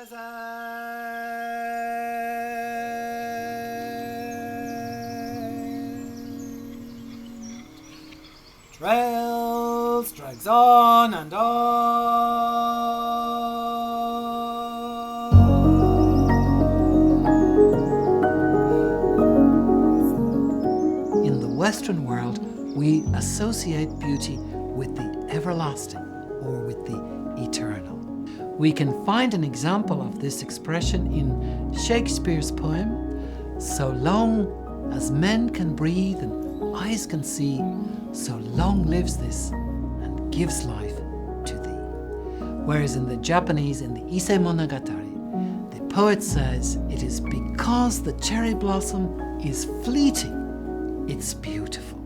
Presage. Trails drags on and on. In the Western world, we associate beauty with the everlasting or with the eternal. We can find an example of this expression in Shakespeare's poem, "So long as men can breathe and eyes can see, so long lives this and gives life to thee." Whereas in the Japanese, in the Ise Monogatari, the poet says it is because the cherry blossom is fleeting, it's beautiful,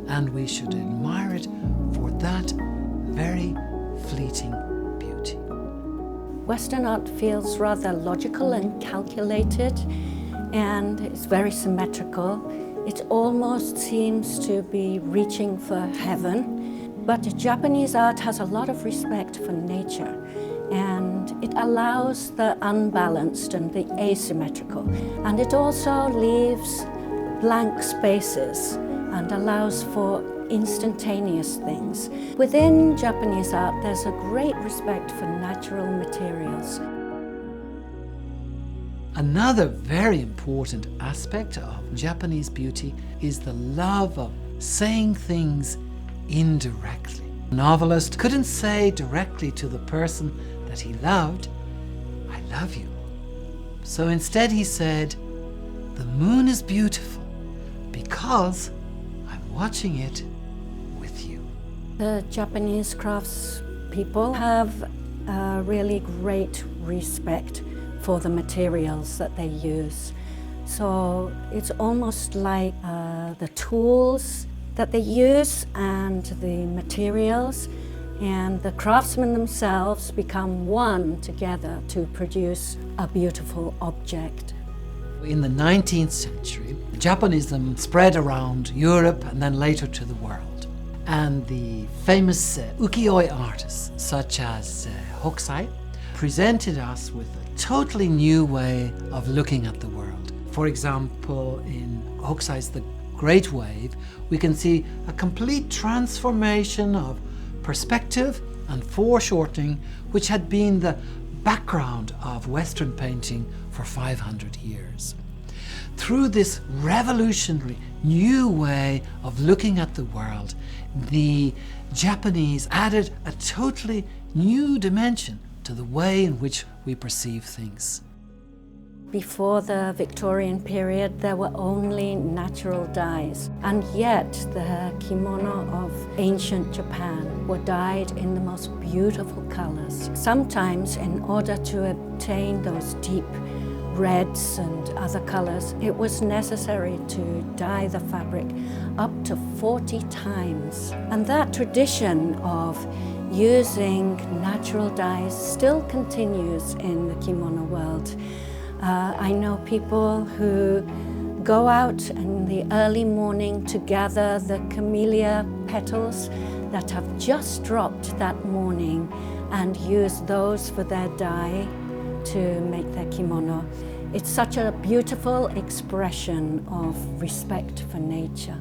and we should admire it for that very fleeting beauty. Western art feels rather logical and calculated, and it's very symmetrical. It almost seems to be reaching for heaven. But Japanese art has a lot of respect for nature, and it allows the unbalanced and the asymmetrical. And it also leaves blank spaces and allows for instantaneous things. Within Japanese art, there's a great respect for natural materials. Another very important aspect of Japanese beauty is the love of saying things indirectly. The novelist couldn't say directly to the person that he loved, "I love you." So instead he said, "The moon is beautiful because I'm watching it with you." The Japanese craftspeople have a really great respect for the materials that they use. So it's almost like the tools that they use and the materials and the craftsmen themselves become one together to produce a beautiful object. In the 19th century, Japanism spread around Europe and then later to the world. And the famous ukiyo-e artists such as Hokusai presented us with a totally new way of looking at the world. For example, in Hokusai's The Great Wave, we can see a complete transformation of perspective and foreshortening, which had been the background of Western painting for 500 years. Through this revolutionary new way of looking at the world, the Japanese added a totally new dimension to the way in which we perceive things. Before the Victorian period, there were only natural dyes, and yet the kimono of ancient Japan were dyed in the most beautiful colors. Sometimes, in order to obtain those deep reds and other colors, it was necessary to dye the fabric up to 40 times. And that tradition of using natural dyes still continues in the kimono world. I know people who go out in the early morning to gather the camellia petals that have just dropped that morning and use those for their dye to make their kimono. It's such a beautiful expression of respect for nature.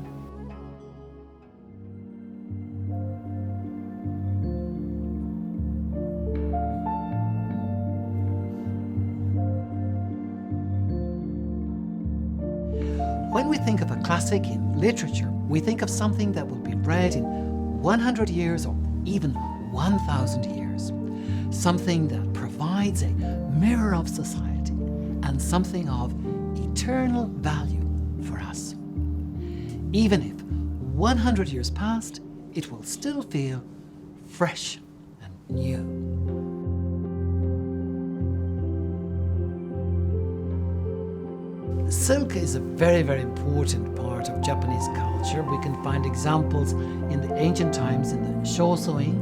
When we think of a classic in literature, we think of something that will be read in 100 years or even 1,000 years. Something that provides a mirror of society and something of eternal value for us. Even if 100 years passed, it will still feel fresh and new. Silk is a very, very important part of Japanese culture. We can find examples in the ancient times in the shosoin.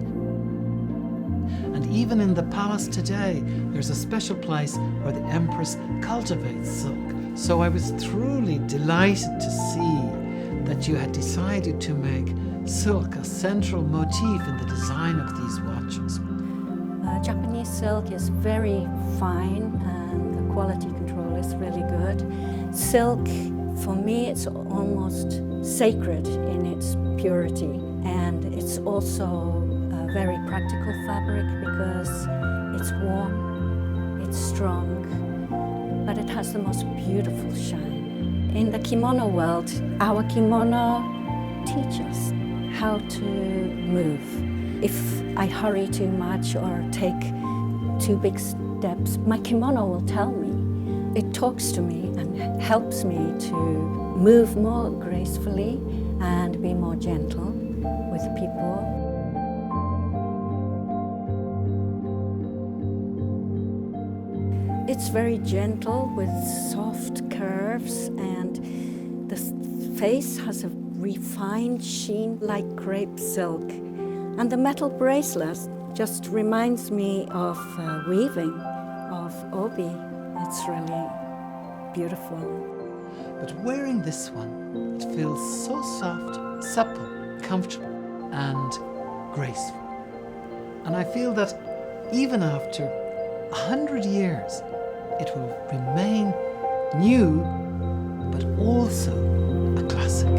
And even in the palace today, there's a special place where the empress cultivates silk. So I was truly delighted to see that you had decided to make silk a central motif in the design of these watches. Japanese silk is very fine and the quality control is really good. Silk, for me, it's almost sacred in its purity, and it's also a very practical fabric because it's warm, it's strong, but it has the most beautiful shine. In the kimono world, our kimono teaches us how to move. If I hurry too much or take too big steps, my kimono will tell me. It talks to me and helps me to move more gracefully and be more gentle with people. It's very gentle with soft curves, and the face has a refined sheen like crepe silk. And the metal bracelet just reminds me of weaving, of obi. It's really beautiful. But wearing this one, it feels so soft, supple, comfortable, and graceful. And I feel that even after 100 years, it will remain new, but also a classic.